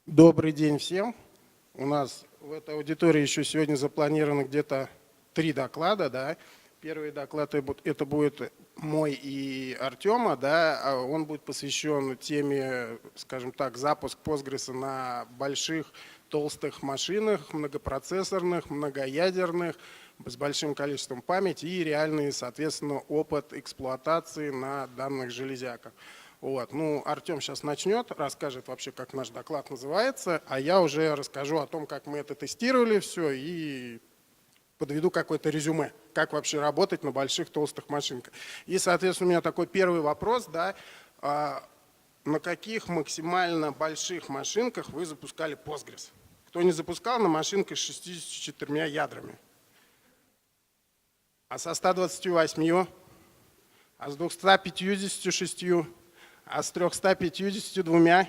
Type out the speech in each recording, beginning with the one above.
Добрый день всем. У нас в этой аудитории еще сегодня запланировано где-то 3 доклада. Да. Первый доклад это будет мой и Артема. Да. Он будет посвящен теме, скажем так, запуск Postgres на больших толстых машинах, многопроцессорных, многоядерных, с большим количеством памяти и реальный, соответственно, опыт эксплуатации на данных железяках. Вот. Ну, Артем сейчас начнет, расскажет вообще, как наш доклад называется, а я уже расскажу о том, как мы это тестировали все и подведу какое-то резюме, как вообще работать на больших толстых машинках. И, соответственно, у меня такой первый вопрос, да, на каких максимально больших машинках вы запускали Postgres? Кто не запускал на машинках с 64 ядрами? А со 128? А с 256? А с 352?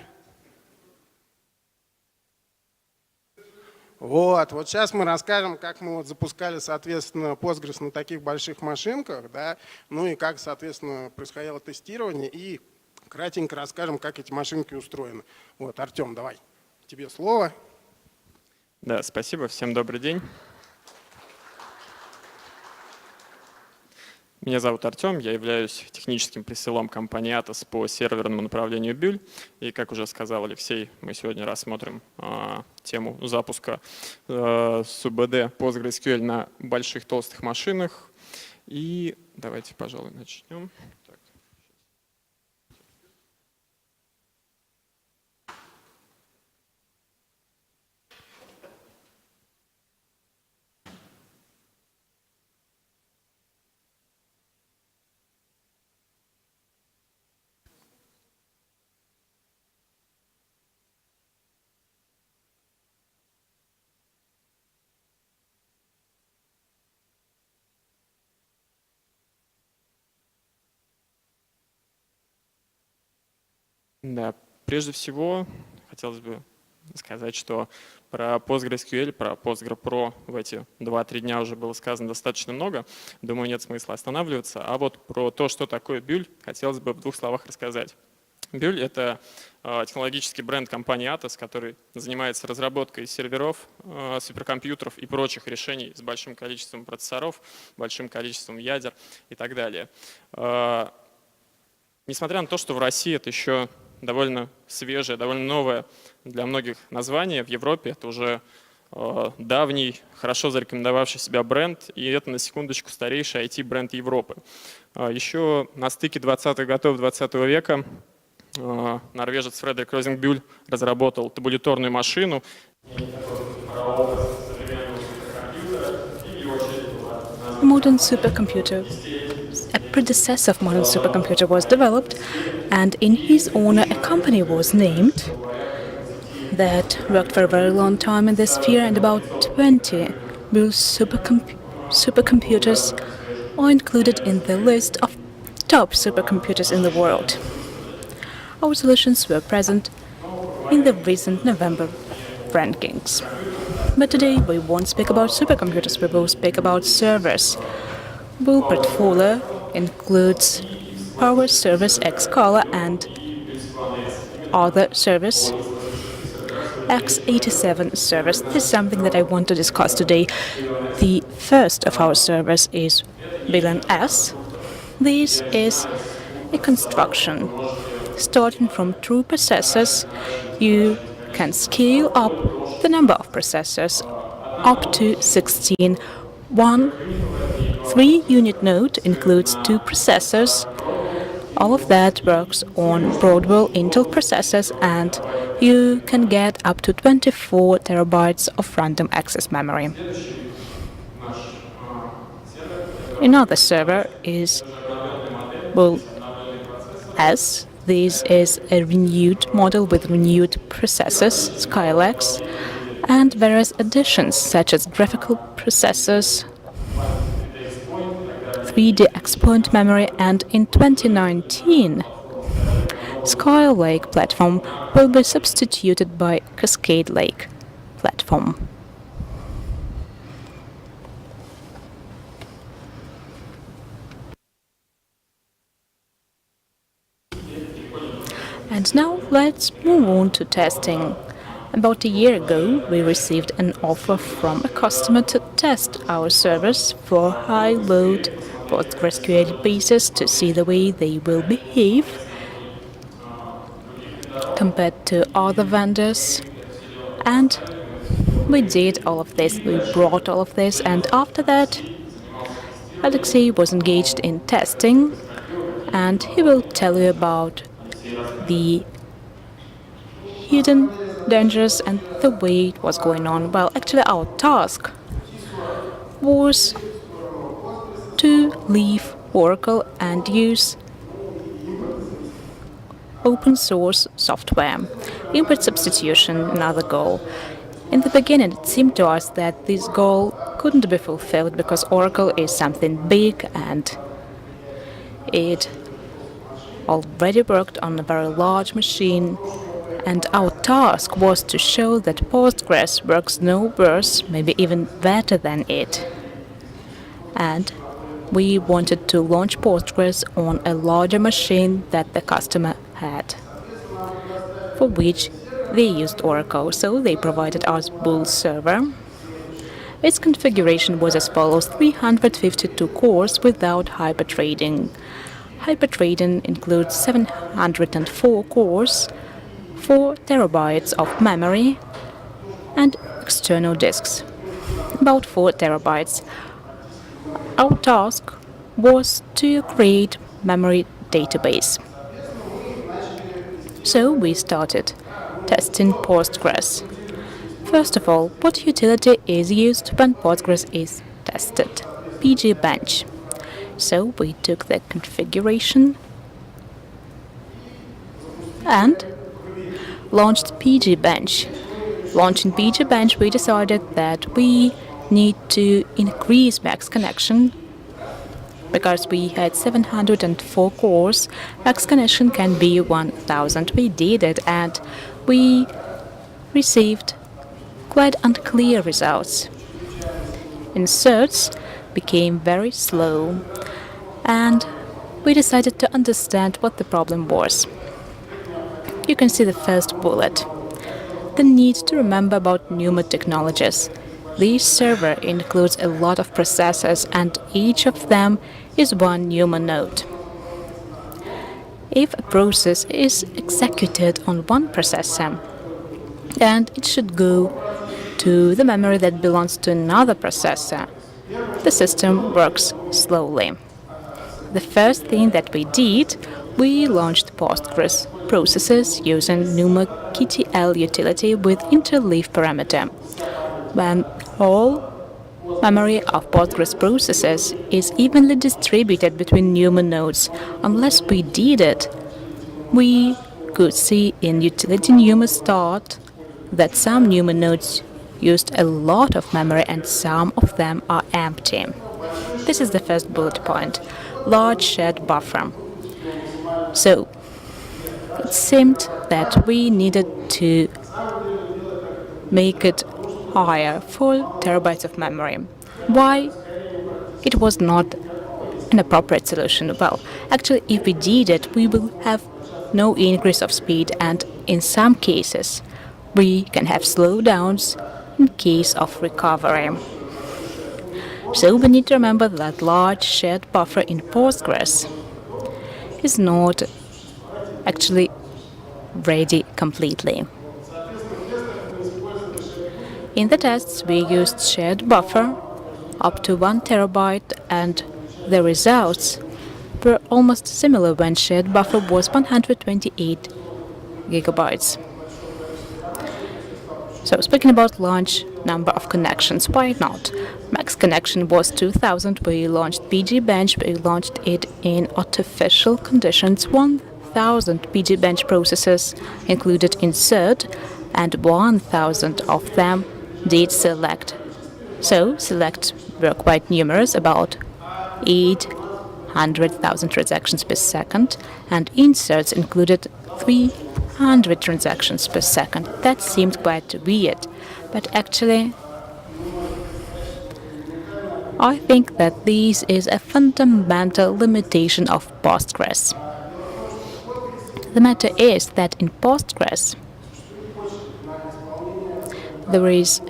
Вот сейчас мы расскажем, как мы запускали, соответственно, Postgres на таких больших машинках, да, ну и как, соответственно, происходило тестирование, и кратенько расскажем, как эти машинки устроены. Вот, Артем, давай, тебе слово. Да, спасибо, всем добрый день. Меня зовут Артем, я являюсь техническим пресс-селом компании Atos по серверному направлению Bullion. И, как уже сказал Алексей, мы сегодня рассмотрим тему запуска СУБД PostgreSQL на больших толстых машинах. И давайте, пожалуй, начнем. Да, прежде всего хотелось бы сказать, что про PostgreSQL, про Postgres Pro в эти 2-3 дня уже было сказано достаточно много. Думаю, нет смысла останавливаться. А вот про то, что такое Bullion, хотелось бы в 2 словах рассказать. Bullion — это технологический бренд компании Atos, который занимается разработкой серверов, суперкомпьютеров и прочих решений с большим количеством процессоров, большим количеством ядер и так далее. Несмотря на то, что в России это еще довольно свежее, довольно новое для многих название, в Европе это уже давний, хорошо зарекомендовавший себя бренд, и это, на секундочку, старейший IT-бренд Европы. Еще на стыке 20-х годов 20 века норвежец Фредерик Розенбюль разработал табуляторную машину. Modern supercomputer. A predecessor of modern supercomputer was developed, and in his honor a company was named that worked for a very long time in this sphere, and about 20 Bull supercomputers are included in the list of top supercomputers in the world. Our solutions were present in the recent November rankings. But today we won't speak about supercomputers, we will speak about servers. Bull portfolio includes Power Service X-Scala and other service x87 service. This is something that I want to discuss today. The first of our servers is Bullion S. This is a construction. Starting from 2 processors, you can scale up the number of processors up to 16. One 3-unit node includes 2 processors. All of that works on Broadwell Intel processors, and you can get up to 24 terabytes of random access memory. Another server is Bull S. This is a renewed model with renewed processors, Skylax, and various additions such as graphical processors, 3D exponent memory, and in 2019, Skylake platform will be substituted by Cascade Lake platform. And now let's move on to testing About a year ago, we received an offer from a customer to test our servers for high-load PostgreSQL bases to see the way they will behave compared to other vendors. And we did all of this, we brought all of this, and after that, Alexey was engaged in testing, and he will tell you about the hidden dangers and the way it was going on. Well, actually, our task was to leave Oracle and use open source software. Input substitution, another goal. In the beginning, it seemed to us that this goal couldn't be fulfilled because Oracle is something big and it already worked on a very large machine, and our task was to show that Postgres works no worse, maybe even better than it. And we wanted to launch Postgres on a larger machine that the customer had, for which they used Oracle, so they provided us Bull server. Its configuration was as follows: 352 cores without hyperthreading. Hyperthreading includes 704 cores, 4 terabytes of memory, and external disks, about 4 terabytes. Our task was to create memory database. So we started testing Postgres. First of all, what utility is used when Postgres is tested? pgbench. So we took the configuration and launched pgbench. Launching pgbench, we decided that we need to increase max connection because we had 704 cores. Max connection can be 1000. We did it and we received quite unclear results. Inserts became very slow and we decided to understand what the problem was. You can see the first bullet. The need to remember about NUMA technologies. This server includes a lot of processors and each of them is one NUMA node. If a process is executed on one processor and it should go to the memory that belongs to another processor, the system works slowly. The first thing that we did, we launched Postgres processes using NUMA KTL utility with interleave parameter. When all memory of Postgres processes is evenly distributed between NUMA nodes, unless we did it, we could see in utility NUMA start that some NUMA nodes used a lot of memory and some of them are empty. This is the first bullet point, large shared buffer. So it seemed that we needed to make it higher, 4 terabytes of memory. Why it was not an appropriate solution? Well, actually, if we did it, we will have no increase of speed, and in some cases, we can have slowdowns in case of recovery. So we need to remember that large shared buffer in Postgres is not actually ready completely. In the tests, we used shared buffer up to 1 terabyte, and the results were almost similar when shared buffer was 128 gigabytes. So speaking about large number of connections, why not? Max connection was 2000. We launched pgbench. We launched it in artificial conditions. 1000 pgbench processes included insert, and 1000 of them did select. So selects were quite numerous, about 800,000 transactions per second, and inserts included 300 transactions per second. That seemed quite weird, but actually I think that this is a fundamental limitation of Postgres. The matter is that in Postgres there is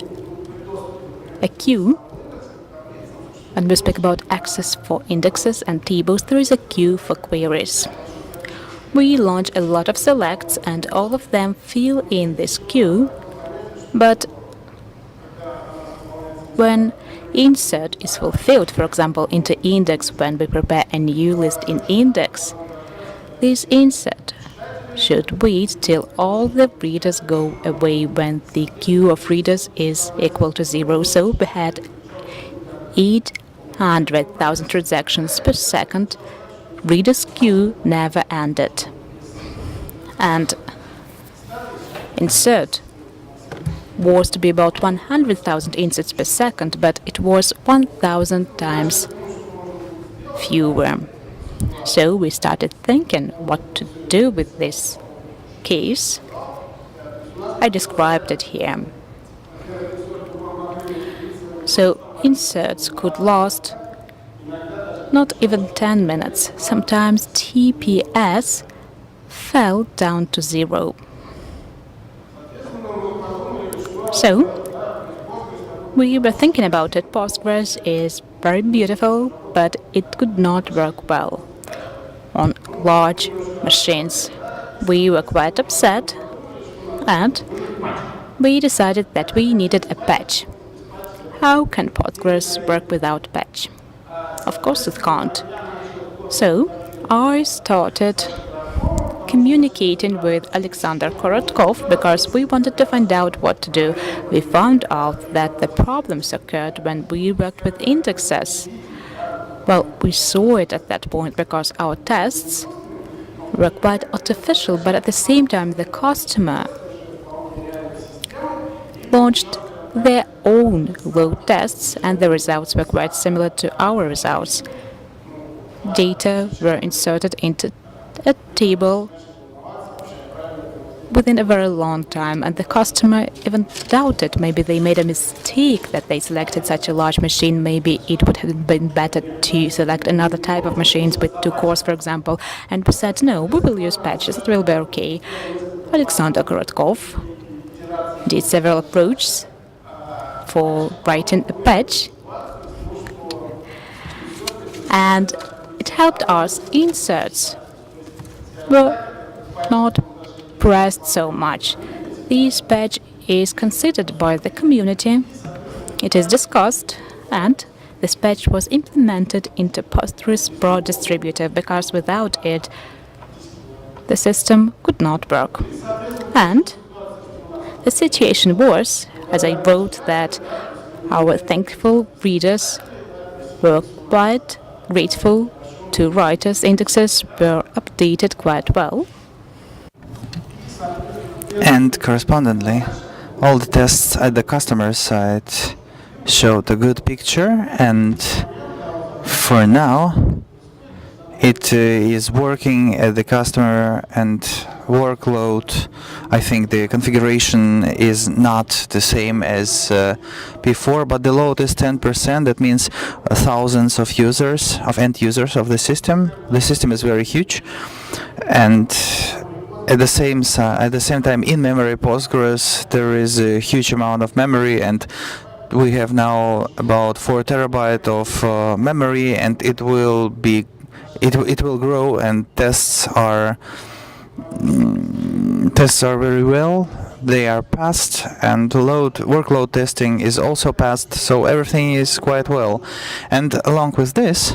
a queue. When we speak about access for indexes and tables, there is a queue for queries. We launch a lot of selects and all of them fill in this queue, but when insert is fulfilled, for example, into index when we prepare a new list in index, this insert should wait till all the readers go away when the queue of readers is equal to 0. So we had 800,000 transactions per second. Readers queue never ended. And insert was to be about 100,000 inserts per second, but it was 1,000 times fewer. So we started thinking what to do with this case. I described it here. So inserts could last not even 10 minutes. Sometimes TPS fell down to 0. So we were thinking about it. Postgres is very beautiful, but it could not work well on large machines. We were quite upset, and we decided that we needed a patch. How can Postgres work without patch? Of course it can't. So I started communicating with Alexander Korotkov because we wanted to find out what to do. We found out that the problems occurred when we worked with indexes. Well, we saw it at that point because our tests were quite artificial, but at the same time the customer launched their own load tests and the results were quite similar to our results. Data were inserted into a table within a very long time, and the customer even doubted maybe they made a mistake that they selected such a large machine. Maybe it would have been better to select another type of machines with 2 cores, for example. And we said, no, we will use patches, it will be okay. Alexander Korotkov did several approaches for writing a patch, and it helped us. Inserts were not pressed so much. This patch is considered by the community, it is discussed, and this patch was implemented into Postgres Pro distributor because without it the system could not work. And the situation was, as I wrote, that our thankful readers were quite grateful to writers. Indexes were updated quite well. And correspondingly, all the tests at the customer side showed a good picture, and for now it is working at the customer and workload. I think the configuration is not the same as before, but the load is 10%. That means thousands of users, of end users of the system. The system is very huge, and at the same time, in memory Postgres, there is a huge amount of memory, and we have now about 4 terabyte of memory, and it will grow, and tests are very well. They are passed, and workload testing is also passed, so everything is quite well. And along with this,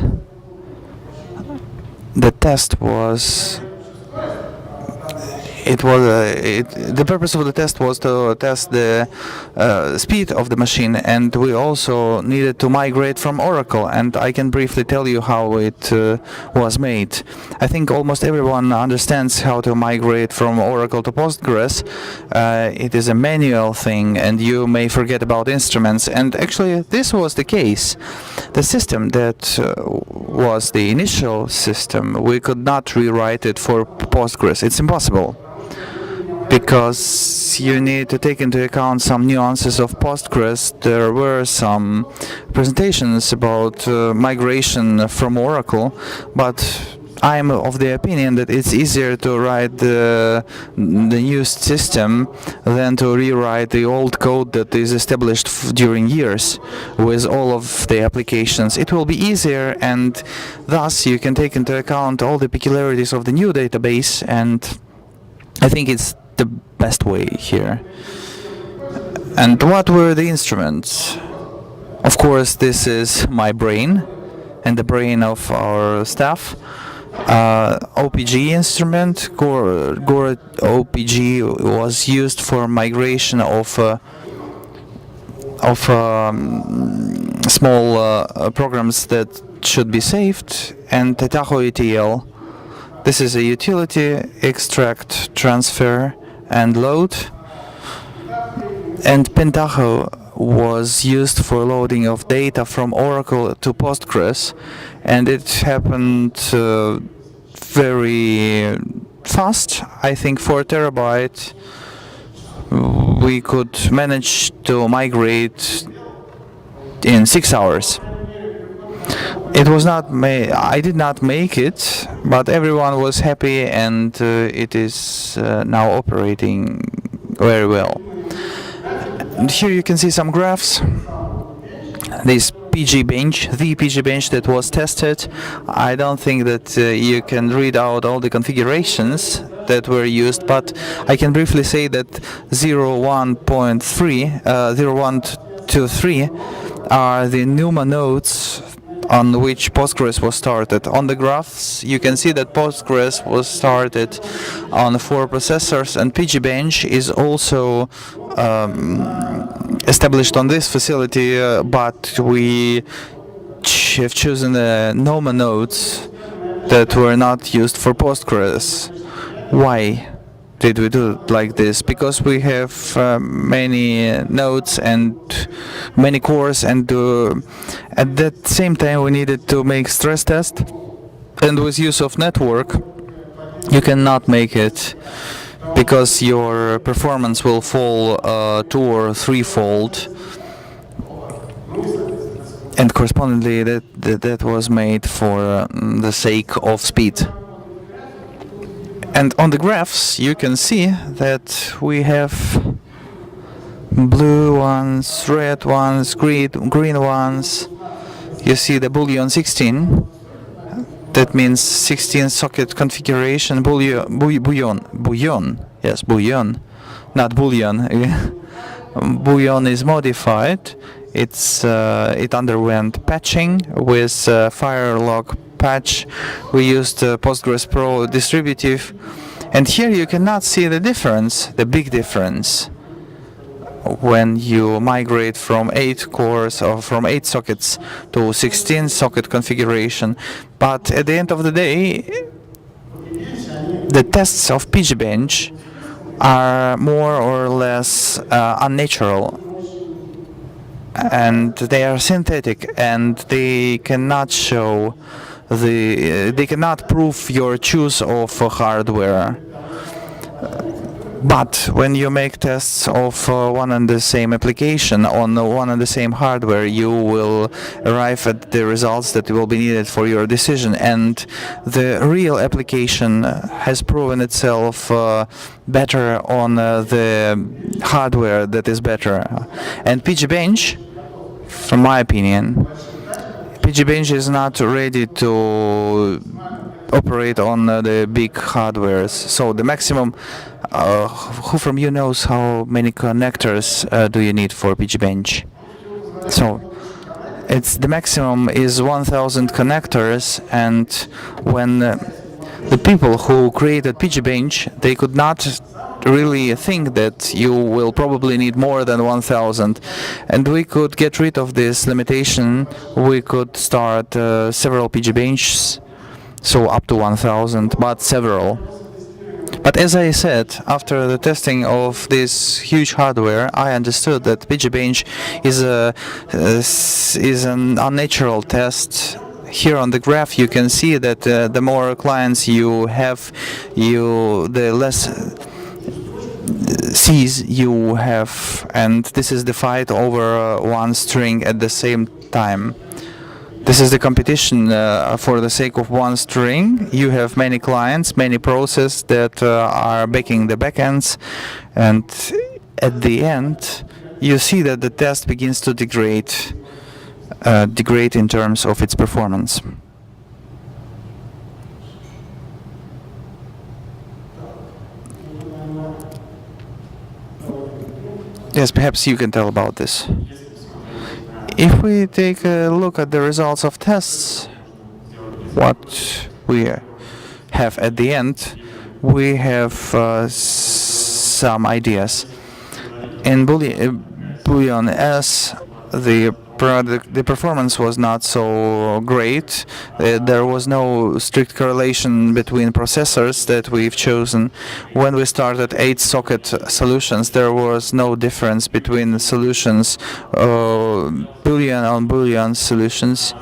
the test was. The purpose of the test was to test the speed of the machine, and we also needed to migrate from Oracle, and I can briefly tell you how it was made. I think almost everyone understands how to migrate from Oracle to Postgres. It is a manual thing, and you may forget about instruments, and actually this was the case. The system that was the initial system, we could not rewrite it for Postgres. It's impossible, because you need to take into account some nuances of Postgres. There were some presentations about migration from Oracle, but I'm of the opinion that it's easier to write the new system than to rewrite the old code that is established during years with all of the applications. It will be easier, and thus you can take into account all the peculiarities of the new database, and I think it's the best way here. And what were the instruments? Of course, this is my brain and the brain of our staff. OPG instrument, Gore OPG was used for migration of small programs that should be saved, and Tahoe ETL. This is a utility, extract, transfer, and load. And Pentaho was used for loading of data from Oracle to Postgres, and it happened very fast. I think 4 terabyte we could manage to migrate in 6 hours. It was not I did not make it, but everyone was happy, and it is now operating very well. And here you can see some graphs. This PG bench, the PG bench that was tested. I don't think that you can read out all the configurations that were used, but I can briefly say that 01.3 are the NUMA nodes on which Postgres was started. On the graphs you can see that Postgres was started on 4 processors, and PGBench is also established on this facility, but we have chosen the NUMA nodes that were not used for Postgres. Why did we do it like this? Because we have many nodes and many cores, and at that same time we needed to make stress test, and with use of network you cannot make it because your performance will fall 2 or 3-fold, and correspondingly that was made for the sake of speed. And on the graphs you can see that we have blue ones, red ones, green ones. You see the Bullion 16. That means 16 socket configuration. Bullion. Yes, Bullion, not Bullion. Bullion is modified. It underwent patching with Firelog patch. We used Postgres Pro distributive, and here you cannot see the difference, the big difference, when you migrate from 8 cores or from 8 sockets to 16 socket configuration. But at the end of the day, the tests of PGBench are more or less unnatural, and they are synthetic, and they cannot show they cannot prove your choice of hardware. But when you make tests of one and the same application on one and the same hardware, you will arrive at the results that will be needed for your decision. And the real application has proven itself better on the hardware that is better. And PGBench, from my opinion, PGBench is not ready to operate on the big hardwares. So the maximum, who from you knows how many connectors do you need for PGBench? So it's the maximum is 1000 connectors, and when the people who created PGBench, they could not really think that you will probably need more than 1000, and we could get rid of this limitation. We could start several PGBenches, so up to 1000, but several. But as I said, after the testing of this huge hardware, I understood that PGBench is an unnatural test. Here on the graph you can see that the more clients you have, the less C's you have, and this is the fight over one string at the same time. This is the competition for the sake of one string. You have many clients, many processes that are baking the backends, and at the end, you see that the test begins to degrade in terms of its performance. Yes, perhaps you can tell about this. If we take a look at the results of tests, what we have at the end, we have some ideas. In Bullion S, the performance was not so great. There was no strict correlation between processors that we've chosen. When we started 8-socket solutions, there was no difference between the solutions, Bullion on Bullion solutions.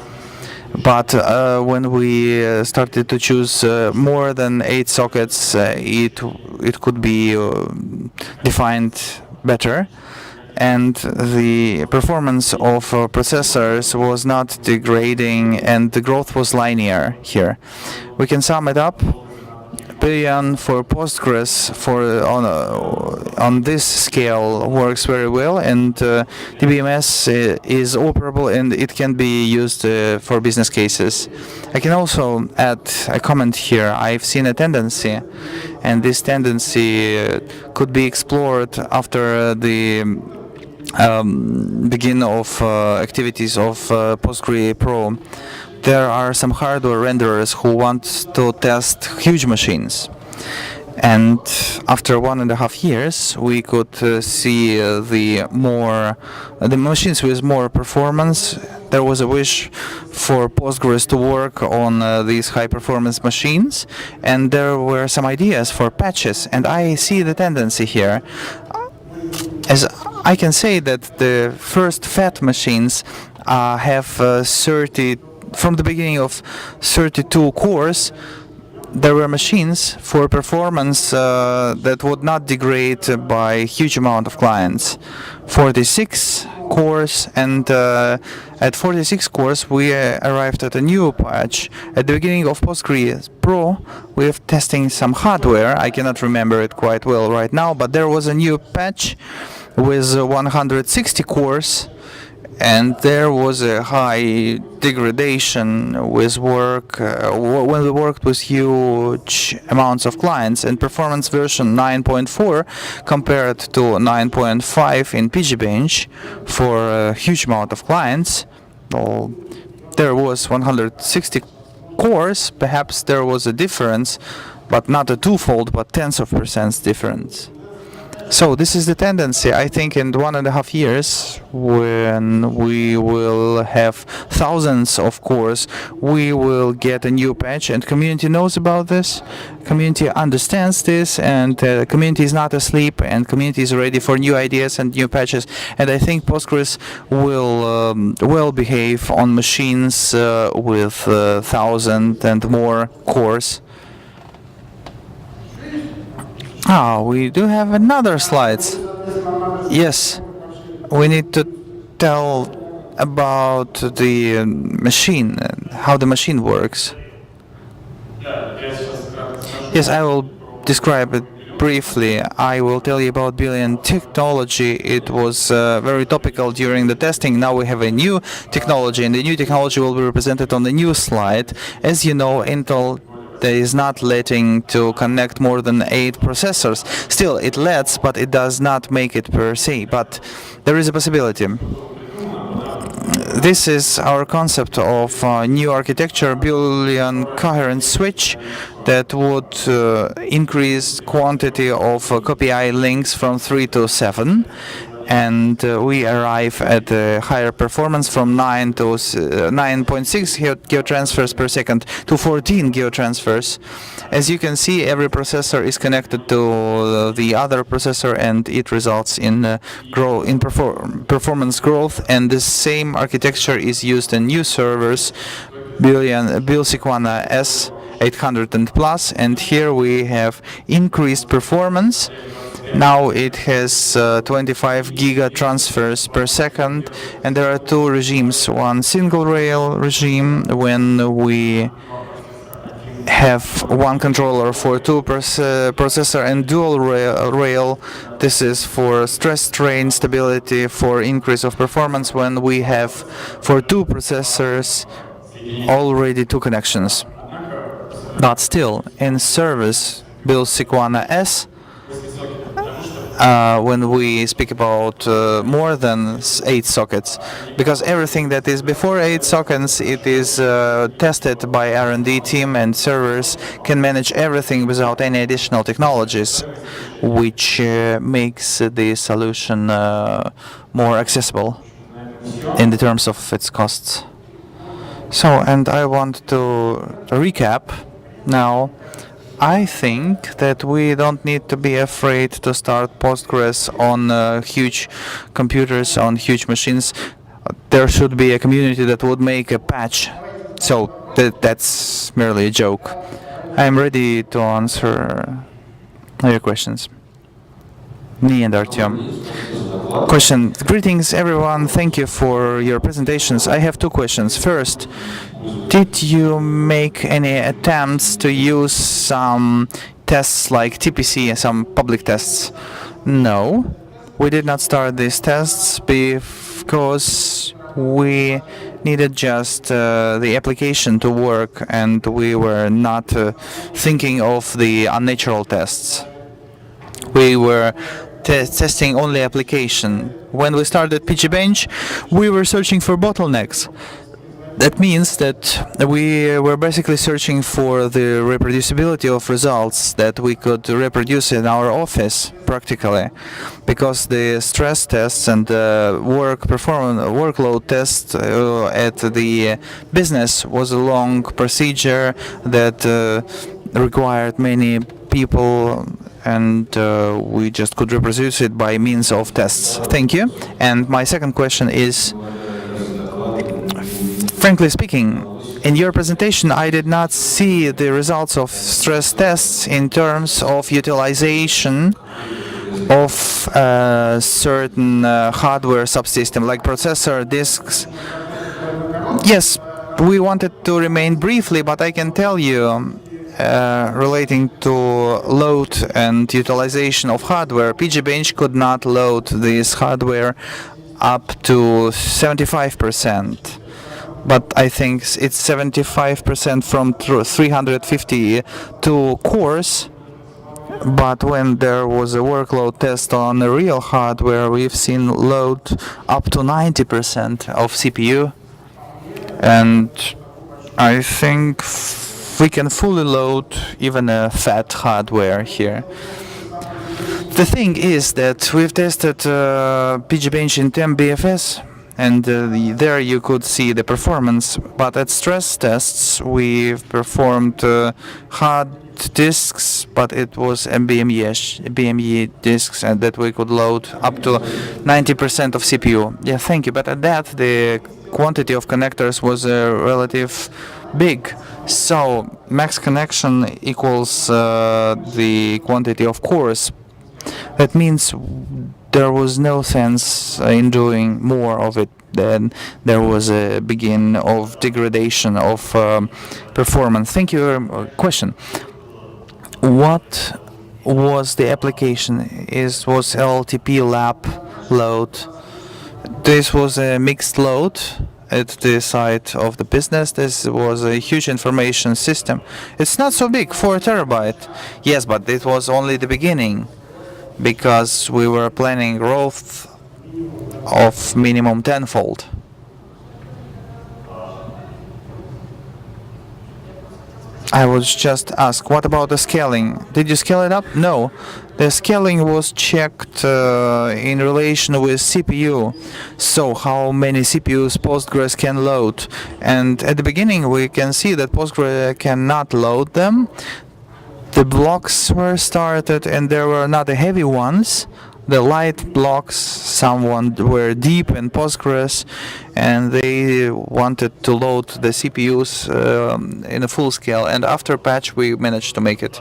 But when we started to choose more than 8 sockets, it could be defined better. And the performance of processors was not degrading, and the growth was linear here. We can sum it up. Bullion for Postgres on this scale works very well, and DBMS is operable and it can be used for business cases. I can also add a comment here. I've seen a tendency, and this tendency could be explored after the begin of activities of Postgres Pro. There are some hardware renderers who want to test huge machines, and after 1.5 years we could see the machines with more performance. There was a wish for Postgres to work on these high performance machines, and there were some ideas for patches, and I see the tendency here. As I can say that the first fat machines have 30, from the beginning of 32 cores. There were machines for performance that would not degrade by a huge amount of clients. 46 cores, and at 46 cores we arrived at a new patch. At the beginning of Postgres Pro, we have testing some hardware. I cannot remember it quite well right now, but there was a new patch with 160 cores, and there was a high degradation with work when we worked with huge amounts of clients. And performance version 9.4 compared to 9.5 in PGBench for a huge amount of clients. Well, there was 160 cores. Perhaps there was a difference, but not a twofold, but tens of percents difference. So this is the tendency. I think in 1.5 years, when we will have thousands of cores, we will get a new patch, and community knows about this. Community understands this, and community is not asleep, and community is ready for new ideas and new patches. And I think Postgres will well behave on machines with 1,000 and more cores. We do have another slide. Yes, we need to tell about the machine, how the machine works. Yes, I will describe it briefly. I will tell you about Bullion technology. It was very topical during the testing. Now we have a new technology, and the new technology will be represented on the new slide. As you know, Intel is not letting to connect more than 8 processors. Still, it lets, but it does not make it per se. But there is a possibility. This is our concept of new architecture, Bullion coherent switch, that would increase quantity of copy links from 3 to 7. And we arrive at a higher performance from 9 to 9.6 geotransfers per second to 14 geotransfers. As you can see, every processor is connected to the other processor, and it results in performance growth. And the same architecture is used in new servers, BullSequana S800 and plus. And here we have increased performance. Now it has 25 giga transfers per second, and there are two regimes. One single rail regime when we have one controller for two processor, and dual rail. This is for stress strain stability, for increase of performance when we have for two processors already two connections. But still, in service BullSequana S, when we speak about more than 8 sockets, because everything that is before 8 sockets, it is tested by R&D team, and servers can manage everything without any additional technologies, which makes the solution more accessible in the terms of its costs. So, and I want to recap now. I think that we don't need to be afraid to start Postgres on huge computers, on huge machines. There should be a community that would make a patch. So that's merely a joke. I'm ready to answer your questions. Me and Artem. Question. Greetings everyone, thank you for your presentations. I have two questions. First, did you make any attempts to use some tests like TPC, some public tests? No, we did not start these tests because we needed just the application to work, and we were not thinking of the unnatural tests. We were testing only application. When we started PGBench, we were searching for bottlenecks. That means that we were basically searching for the reproducibility of results that we could reproduce in our office practically, because the stress tests and workload tests at the business was a long procedure that required many people, and we just could reproduce it by means of tests. Thank you. And my second question is, frankly speaking, in your presentation I did not see the results of stress tests in terms of utilization of certain hardware subsystem like processor, disks. Yes, we wanted to remain briefly, but I can tell you relating to load and utilization of hardware, PGBench could not load this hardware up to 75%. But I think it's 75% from 352 cores. But when there was a workload test on the real hardware, we've seen load up to 90% of CPU. And I think we can fully load even a fat hardware here. The thing is that we've tested PGBench in TempBFS, and there you could see the performance, but at stress tests we've performed hard disks, but it was NVMe disks, and that we could load up to 90% of CPU. Yeah, thank you. But at that, the quantity of connectors was relative big. So max connection equals the quantity of cores. That means there was no sense in doing more of it. Then there was a begin of degradation of performance. Thank you. Question. What was the application? Was LTP lab load? This was a mixed load at the site of the business. This was a huge information system. It's not so big, 4 terabyte. Yes, but it was only the beginning, because we were planning growth of minimum tenfold. I was just asked, what about the scaling? Did you scale it up? No. The scaling was checked in relation with CPU. So how many CPUs Postgres can load? And at the beginning we can see that Postgres cannot load them. The blocks were started, and there were not the heavy ones. The light blocks, some were deep in Postgres, and they wanted to load the CPUs in a full scale. And after patch, we managed to make it.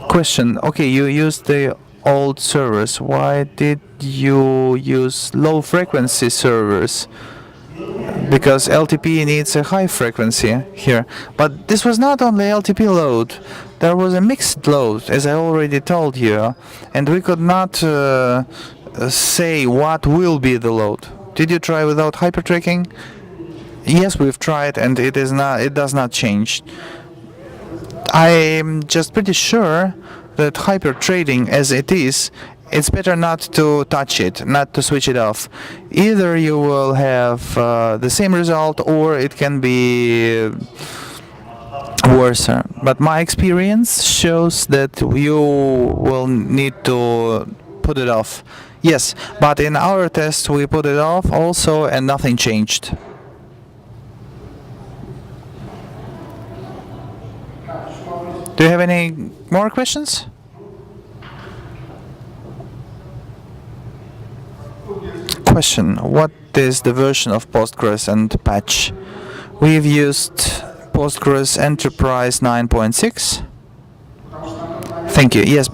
Question. Okay, you used the old servers? Why did you use low frequency servers? Because LTP needs a high frequency here. But this was not only LTP load. There was a mixed load, as I already told you, and we could not say what will be the load. Did you try without hypertracking? Yes, we've tried, and it does not change. I'm just pretty sure that hyperthreading as it is, it's better not to touch it, not to switch it off. Either you will have the same result, or it can be worse. But my experience shows that you will need to put it off. Yes, but in our test we put it off also, and nothing changed. Do you have any more questions? Question: what is the version of Postgres and patch? We've used Postgres Enterprise 9.6. Thank you. Yes,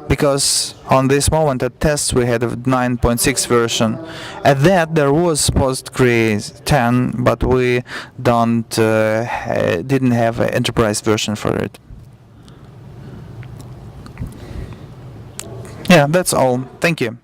because on this moment at tests we had a 9.6 version. At that there was Postgres 10, but we didn't have an enterprise version for it. Yeah, that's all. Thank you.